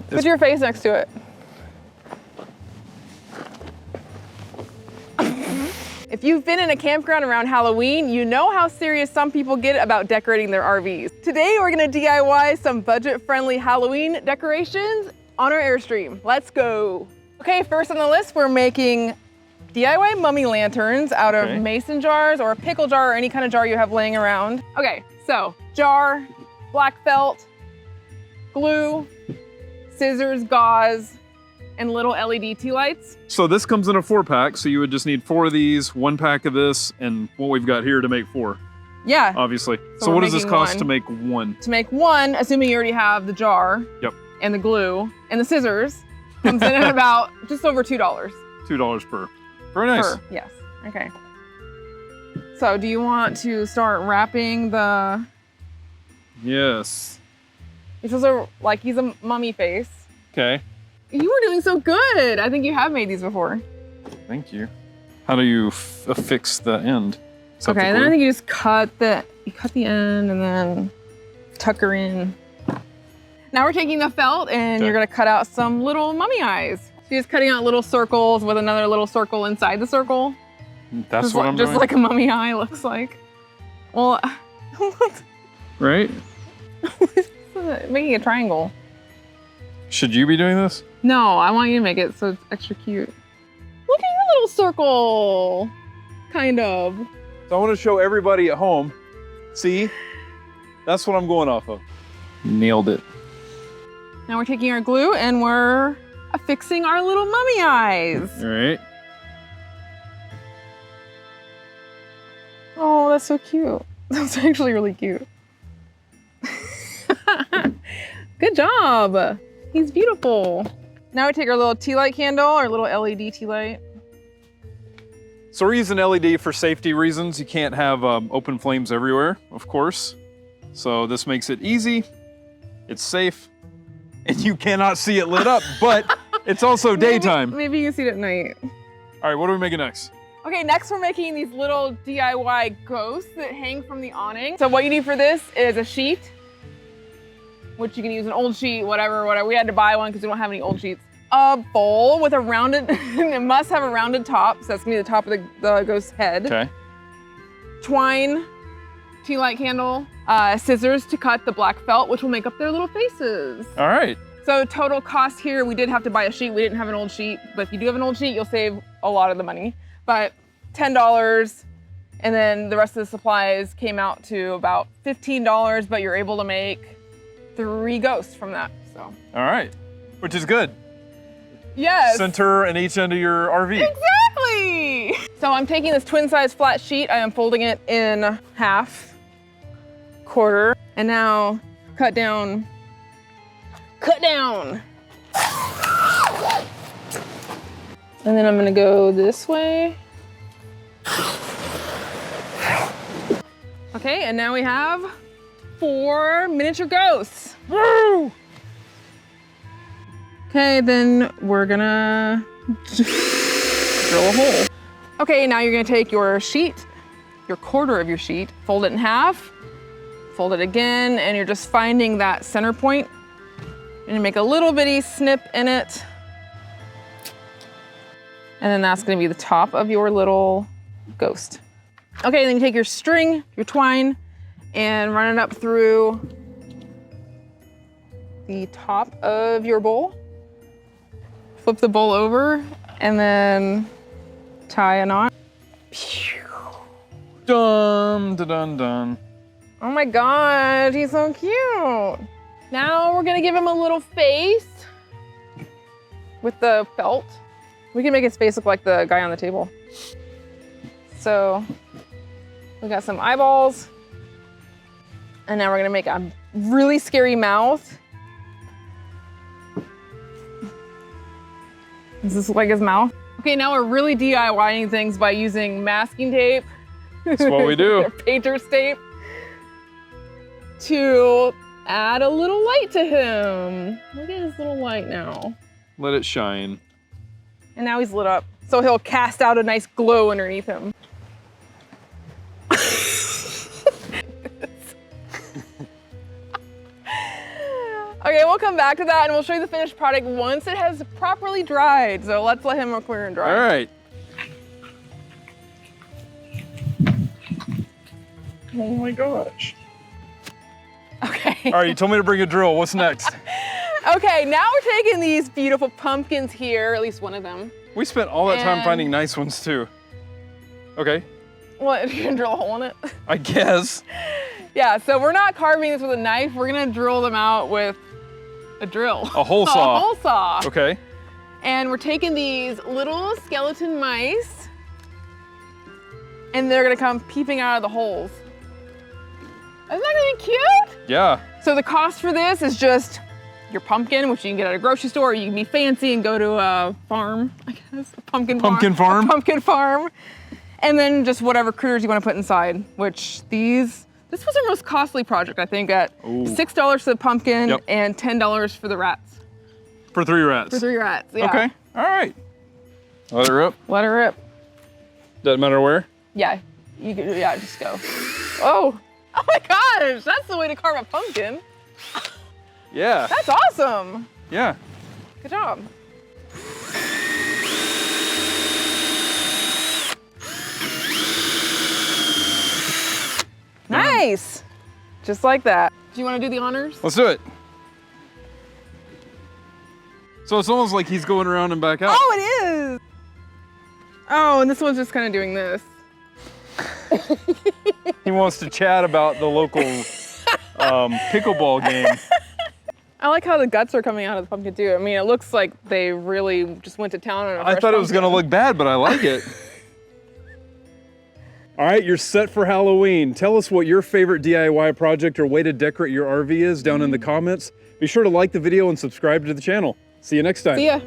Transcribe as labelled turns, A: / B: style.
A: Put your face next to it. If you've been in a campground around Halloween, you know how serious some people get about decorating their RVs. Today, we're gonna DIY some budget-friendly Halloween decorations on our Airstream. Let's go. Okay, first on the list, we're making DIY mummy lanterns out of mason jars or a pickle jar or any kind of jar you have laying around. Okay, so jar, black felt, glue, scissors, gauze, and little LED tea lights.
B: So this comes in a 4-pack, so you would just need 4 of these, 1 pack of this, and what we've got here to make 4.
A: Yeah.
B: Obviously. So what does this cost to make 1?
A: To make 1, assuming you already have the jar and the glue and the scissors, comes in at about just over $2.
B: $2 per. Very nice.
A: Yes. Okay. So do you want to start wrapping the...
B: Yes.
A: You're supposed to, like, use a mummy face.
B: Okay.
A: You were doing so good. I think you have made these before.
B: Thank you. How do you affix the end?
A: Okay, then I think you just cut the end and then tuck her in. Now we're taking the felt and you're gonna cut out some little mummy eyes. So you're just cutting out little circles with another little circle inside the circle.
B: That's what I'm doing?
A: Just like a mummy eye looks like. Well,
B: right?
A: Making a triangle.
B: Should you be doing this?
A: No, I want you to make it so it's extra cute. Look at your little circle, kind of.
B: So I want to show everybody at home. See? That's what I'm going off of. Nailed it.
A: Now we're taking our glue and we're affixing our little mummy eyes.
B: All right.
A: Oh, that's so cute. That's actually really cute. Good job. He's beautiful. Now we take our little tea light candle, our little LED tea light.
B: So we're using LED for safety reasons. You can't have open flames everywhere, of course. So this makes it easy, it's safe, and you cannot see it lit up, but it's also daytime.
A: Maybe you can see it at night.
B: All right, what are we making next?
A: Okay, next we're making these little DIY ghosts that hang from the awning. So what you need for this is a sheet, which you can use an old sheet, whatever. We had to buy one because we don't have any old sheets. A bowl with a rounded, it must have a rounded top, so that's gonna be the top of the ghost's head.
B: Okay.
A: Twine, tea light candle, scissors to cut the black felt, which will make up their little faces.
B: All right.
A: So total cost here, we did have to buy a sheet. We didn't have an old sheet, but if you do have an old sheet, you'll save a lot of the money. But $10, and then the rest of the supplies came out to about $15, but you're able to make 3 ghosts from that, so.
B: All right, which is good.
A: Yes.
B: Center in each end of your RV.
A: Exactly. So I'm taking this twin size flat sheet, I am folding it in half, quarter, and now cut down. And then I'm gonna go this way. Okay, and now we have 4 miniature ghosts.
B: Woo!
A: Okay, then we're gonna drill a hole. Okay, now you're gonna take your sheet, your quarter of your sheet, fold it in half, fold it again, and you're just finding that center point. And you make a little bitty snip in it. And then that's gonna be the top of your little ghost. Okay, then you take your string, your twine, and run it up through the top of your bowl. Flip the bowl over and then tie a knot.
B: Dun, dun, dun, dun.
A: Oh my God, he's so cute. Now we're gonna give him a little face with the felt. We can make his face look like the guy on the table. So we got some eyeballs. And now we're gonna make a really scary mouth. Does this look like his mouth? Okay, now we're really DIYing things by using masking tape.
B: That's what we do.
A: Painter's tape. To add a little light to him. Look at his little light now.
B: Let it shine.
A: And now he's lit up. So he'll cast out a nice glow underneath him. Okay, Okay, we'll come back to that and we'll show you the finished product once it has properly dried. So let's let him clear and dry.
B: All right. Oh my gosh.
A: Okay.
B: All right, you told me to bring a drill. What's next?
A: Okay, now we're taking these beautiful pumpkins here, at least one of them.
B: We spent all that time finding nice ones too. Okay.
A: What, you're gonna drill a hole in it?
B: I guess.
A: Yeah, so we're not carving this with a knife. We're gonna drill them out with a drill.
B: A hole saw.
A: A hole saw.
B: Okay.
A: And we're taking these little skeleton mice and they're gonna come peeping out of the holes. Isn't that gonna be cute?
B: Yeah.
A: So the cost for this is just your pumpkin, which you can get at a grocery store, or you can be fancy and go to a farm, I guess, a pumpkin farm.
B: Pumpkin farm?
A: A pumpkin farm. And then just whatever critters you want to put inside, which this was our most costly project, I think, at $6 for the pumpkin and $10 for the rats.
B: For 3 rats?
A: For 3 rats, yeah.
B: Okay, all right. Let her rip?
A: Let her rip.
B: Doesn't matter where?
A: Yeah, just go. Oh my gosh, that's the way to carve a pumpkin.
B: Yeah.
A: That's awesome.
B: Yeah.
A: Good job. Nice. Just like that. Do you want to do the honors?
B: Let's do it. So it's almost like he's going around and back out.
A: Oh, it is. Oh, and this one's just kind of doing this.
B: He wants to chat about the local pickleball game.
A: I like how the guts are coming out of the pumpkin too. I mean, it looks like they really just went to town on a
B: I thought it was gonna look bad, but I like it. All right, you're set for Halloween. Tell us what your favorite DIY project or way to decorate your RV is down in the comments. Be sure to like the video and subscribe to the channel. See you next time.
A: See ya.